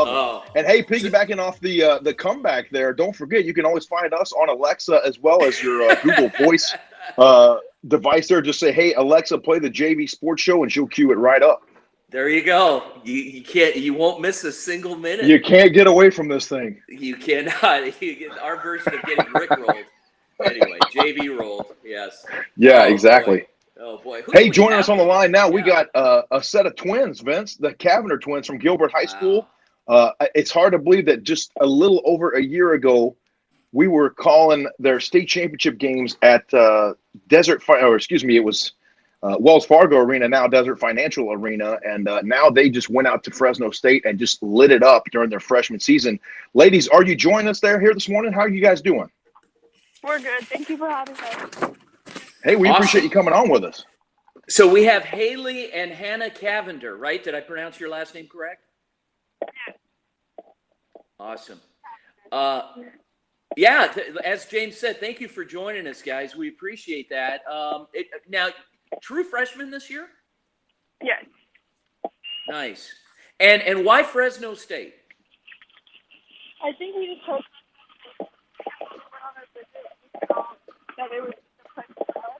Oh, And hey, so, piggybacking off the comeback there, don't forget you can always find us on Alexa as well as your Google Voice uh, device there. Just say, "Hey Alexa, play the JV Sports Show," and she'll cue it right up. there you go. You won't miss a single You minute. can't get away from this thing. You cannot. Our version of getting Rick rolled. Anyway, JV rolled. Yes. Yeah, Oh boy. exactly. Oh boy. Who do Hey, we joining us have on the with line us? now, we Yeah. got a set of twins, Vince, the Cavinder twins from Gilbert High Wow. School. It's hard to believe that just a little over a year ago, we were calling their state championship games at it was Wells Fargo Arena, now Desert Financial Arena, and now they just went out to Fresno State and just lit it up during their freshman season. Ladies, are you joining us here this morning? How are you guys doing? We're good. Thank you for having us. Hey, we appreciate Awesome. you coming on with us. So we have Haley and Hanna Cavinder, right? Did I pronounce your last name correct? Yes. Awesome. Yeah, as James said, thank you for joining us, guys. We appreciate that. Now, true freshman this year? Yes. Nice. And why Fresno State? I think we just hope went on a visit that they were the place for us.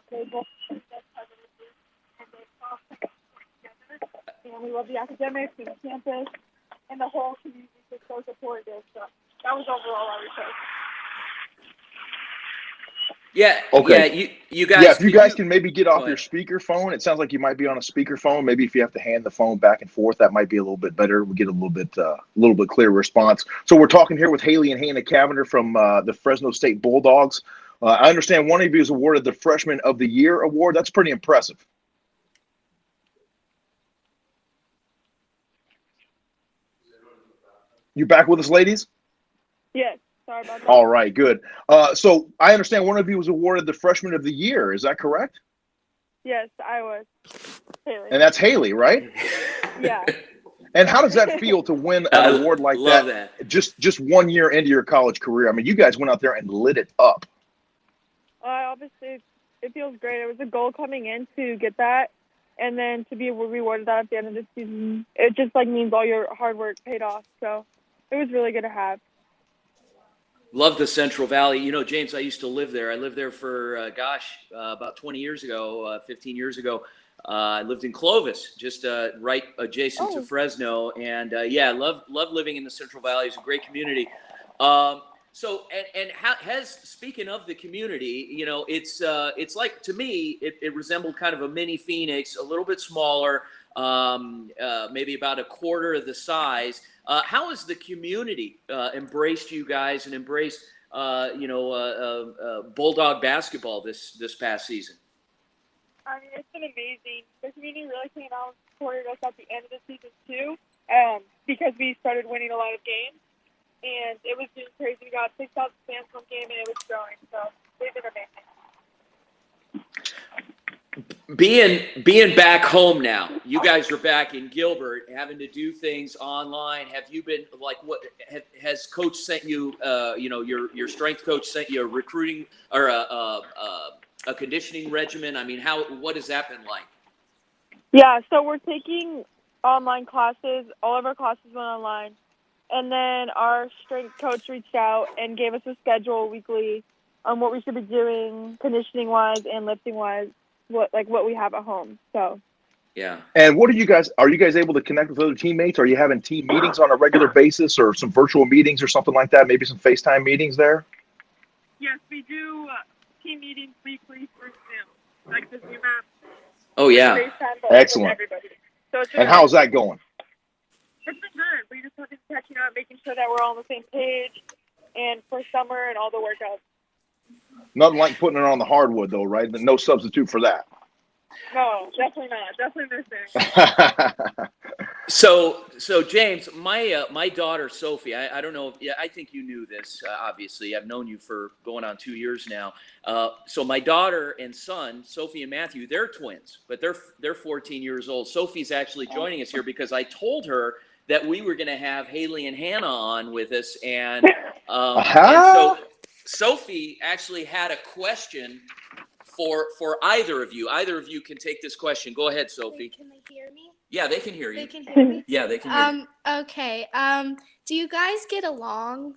They both and they all together. And we love the academics and the campus and the whole community is so supportive. So that was overall our result. Yeah. Okay. Yeah. You guys. Yeah, if you guys can maybe get Go off your ahead. speakerphone, it sounds like you might be on a speakerphone. Maybe if you have to hand the phone back and forth, that might be a little bit better. We get a little bit clearer response. So we're talking here with Haley and Hanna Cavinder from the Fresno State Bulldogs. I understand one of you is awarded the Freshman of the Year award. That's pretty impressive. You back with us, ladies? Yes. Sorry about that. All right, good. So I understand one of you was awarded the Freshman of the Year. Is that correct? Yes, I was. Haley. And that's Haley, right? Yeah. And how does that feel to win an I award like love that just 1 year into your college career? I mean, you guys went out there and lit it up. Obviously, it feels great. It was a goal coming in to get that, and then to be rewarded that at the end of the season. It just means all your hard work paid off. So it was really good to have. Love the Central Valley. You know, James, I used to live there. I lived there for, about 20 years ago, 15 years ago. I lived in Clovis, just right adjacent to Fresno. And, love living in the Central Valley. It's a great community. Speaking of the community, you know, it's like, to me, it resembled kind of a mini Phoenix, a little bit smaller, maybe about a quarter of the size. How has the community embraced you guys and embraced, Bulldog basketball this past season? I mean, it's been amazing. The community really came out and supported us at the end of the season too, because we started winning a lot of games, and it was just crazy. We got 6,000 fans one game, and it was growing. So they've been amazing. Being back home now, you guys are back in Gilbert, having to do things online. Have you been has coach sent you? Your strength coach sent you a recruiting or a conditioning regimen. I mean, what has that been like? Yeah, so we're taking online classes. All of our classes went online, and then our strength coach reached out and gave us a schedule weekly on what we should be doing, conditioning wise and lifting wise. What we have at home. So yeah. And are you guys able to connect with other teammates? Are you having team meetings on a regular basis or some virtual meetings or something like that? Maybe some FaceTime meetings there? yes, we do team meetings weekly through Zoom, like the Zoom app. Oh yeah. FaceTime Excellent. with everybody. So it's And how's that going? It's been good. We just have been catching up, making sure that we're all on the same page, and for summer and all the workouts. Nothing like putting it on the hardwood though, right? No substitute for that. No, definitely not. Definitely missing. So James, my daughter Sophie, I don't know if I think you knew this. Obviously, I've known you for going on 2 years now. So my daughter and son, Sophie and Matthew, they're twins, but they're 14 years old. Sophie's actually joining us here because I told her that we were going to have Haley and Hanna on with us, and so Sophie actually had a question for either of you. Either of you can take this question. Go ahead, Sophie. Can they hear me? Yeah, they can hear They you. can hear me? Yeah, they can hear you. Okay. Do you guys get along?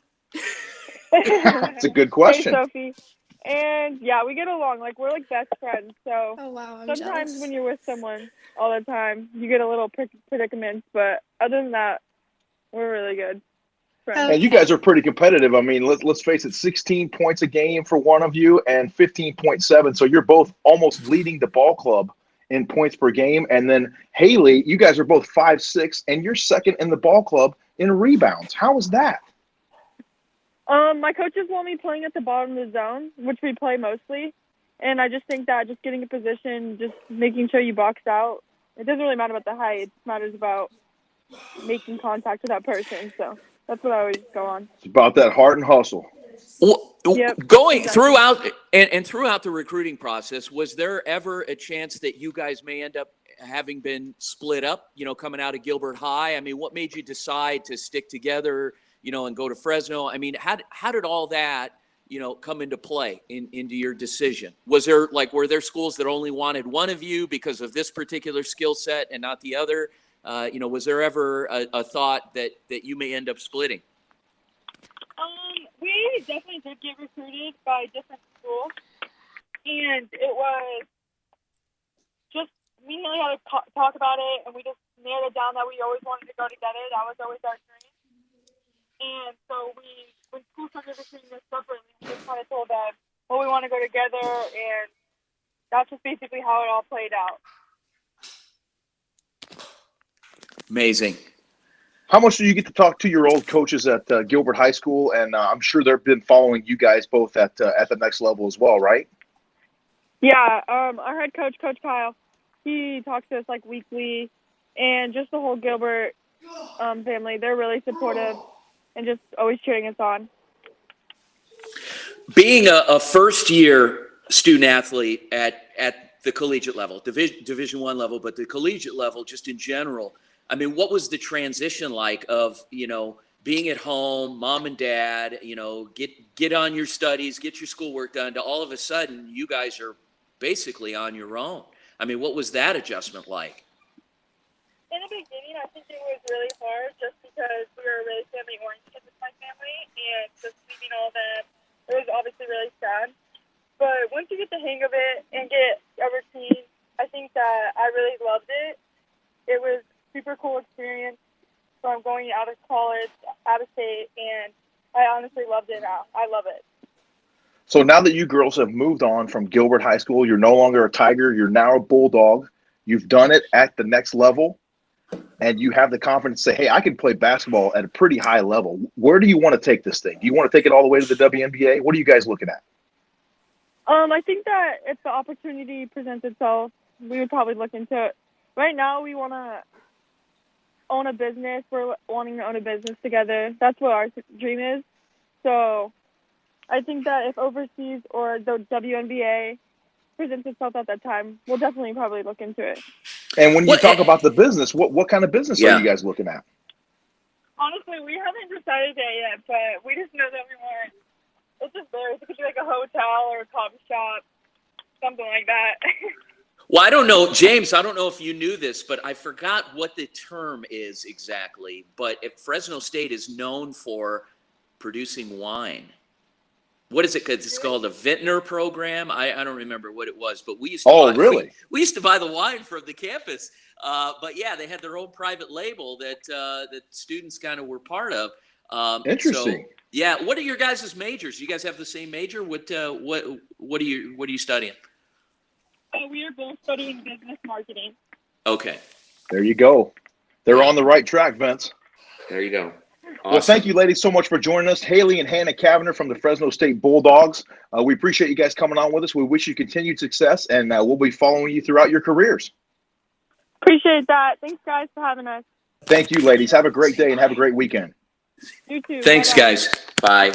It's a good Hey, question. Sophie. And yeah, we get along. Like, we're like best friends. So Oh wow, I'm sometimes jealous. when you're with someone all the time, you get a little predicaments. But other than that, we're really good friends. And you Okay. guys are pretty competitive. I mean, let's face it, 16 points a game for one of you and 15.7. So you're both almost leading the ball club in points per game. And then Haley, you guys are both 5'6", and you're second in the ball club in rebounds. How is that? My coaches want me playing at the bottom of the zone, which we play mostly. And I just think that just getting a position, just making sure you box out, it doesn't really matter about the height. It just matters about making contact with that person. So that's what I always go on. It's about that heart and hustle. Yep. Going Exactly. throughout and throughout the recruiting process, was there ever a chance that you guys may end up having been split up, coming out of Gilbert High? I mean, what made you decide to stick together, and go to Fresno? I mean, how did all that, come into play into your decision? Were there schools that only wanted one of you because of this particular skill set and not the other? Was there ever a thought that you may end up splitting? We definitely did get recruited by different schools, and it was just we really had to talk about it, and we just narrowed it down that we always wanted to go together. That was always our dream, and so when school started recruiting us separately, we just kind of told them, well, we want to go together, and that's just basically how it all played out. Amazing. How much do you get to talk to your old coaches at Gilbert High School? And I'm sure they've been following you guys both at the next level as well, right? Yeah, our head coach, Coach Kyle, he talks to us like weekly, and just the whole Gilbert family. They're really supportive and just always cheering us on. Being a first year student athlete at the collegiate level, division one level, but the collegiate level just in general, I mean, what was the transition like of, being at home, mom and dad, get on your studies, get your schoolwork done, to all of a sudden you guys are basically on your own? I mean, what was that adjustment like? In the beginning, I think it was really hard just because we were really family-oriented with my family, and just leaving all that, it was obviously really sad. But once you get the hang of it and get a routine, I think that I really loved it. It was a super cool experience from going out of college, out of state, and I honestly loved it now. I love it. So now that you girls have moved on from Gilbert High School, you're no longer a Tiger, you're now a Bulldog. You've done it at the next level, and you have the confidence to say, hey, I can play basketball at a pretty high level. Where do you want to take this thing? Do you want to take it all the way to the WNBA? What are you guys looking at? I think that if the opportunity presents itself, we would probably look into it. Right now, we want to own a business. We're wanting to own a business together. That's what our dream is. So I think that if overseas or the WNBA presents itself at that time, we'll definitely probably look into it. And when you What? talk about the business, what kind of business are you Yeah. guys looking at? Honestly, we haven't decided that yet, but we just know that we want. It's just there. It could be like a hotel or a coffee shop, something like that. Well, I don't know, James, I don't know if you knew this, but I forgot what the term is exactly. But if Fresno State is known for producing wine. What is it? 'Cause it's called a vintner program. I don't remember what it was, but we used to Oh, buy really? we used to buy the wine from the campus. But yeah, they had their own private label that students kind of were part of. So Interesting. yeah, what are your guys' majors? You guys have the same major? What are you studying? We are both studying business marketing. Okay. There you go. They're Yeah. on the right track, Vince. There you go. Well, Awesome. thank you, ladies, so much for joining us. Haley and Hanna Cavinder from the Fresno State Bulldogs. We appreciate you guys coming on with us. We wish you continued success, and we'll be following you throughout your careers. Appreciate that. Thanks, guys, for having us. Thank you, ladies. Have a great day and have a great weekend. You too. Thanks, Bye-bye. guys. Bye.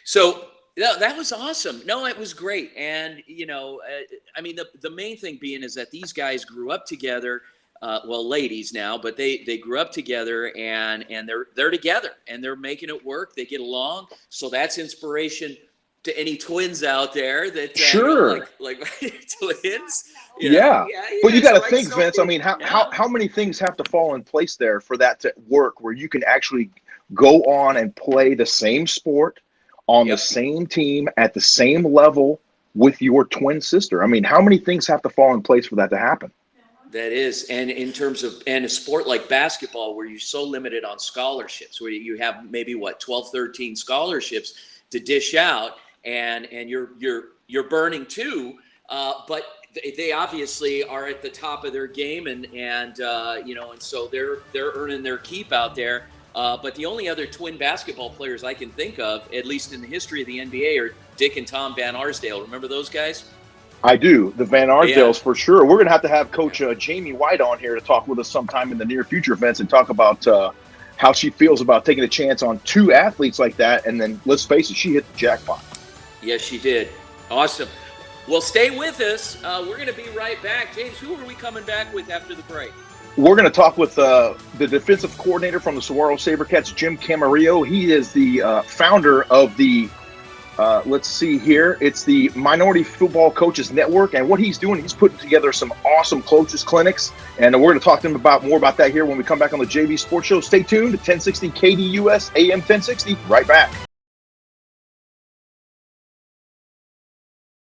So that was awesome. No, it was great. And, I mean, the main thing being is that these guys grew up together. Well, ladies now, but they grew up together and they're together and they're making it work. They get along. So that's inspiration to any twins out there that Sure. like my twins. Yeah. Yeah, But you guys got to like think, Vince, I Sophie. mean, Yeah. how many things have to fall in place there for that to work where you can actually go on and play the same sport on the Yep. same team at the same level with your twin sister? I mean, how many things have to fall in place for that to happen? That is, and in terms of and a sport like basketball where you're so limited on scholarships, where you have maybe 12, 13 scholarships to dish out, and you're burning two, but they obviously are at the top of their game, and so they're earning their keep out there. But the only other twin basketball players I can think of, at least in the history of the NBA, are Dick and Tom Van Arsdale. Remember those guys? I do. The Van Yeah. Arsdales for sure. We're going to have Coach Jamie White on here to talk with us sometime in the near future, Vince, and talk about how she feels about taking a chance on two athletes like that. And then let's face it, she hit the jackpot. Yes, she did. Awesome. Well, stay with us. We're going to be right back. James, who are we coming back with after the break? We're going to talk with the defensive coordinator from the Saguaro Sabercats, Jim Camarillo. He is the founder of the let's see here. It's the Minority Football Coaches Network, and what he's doing, he's putting together some awesome coaches clinics, and we're going to talk to him more about that here when we come back on the JV Sports Show. Stay tuned to 1060 KDUS AM 1060. Right back.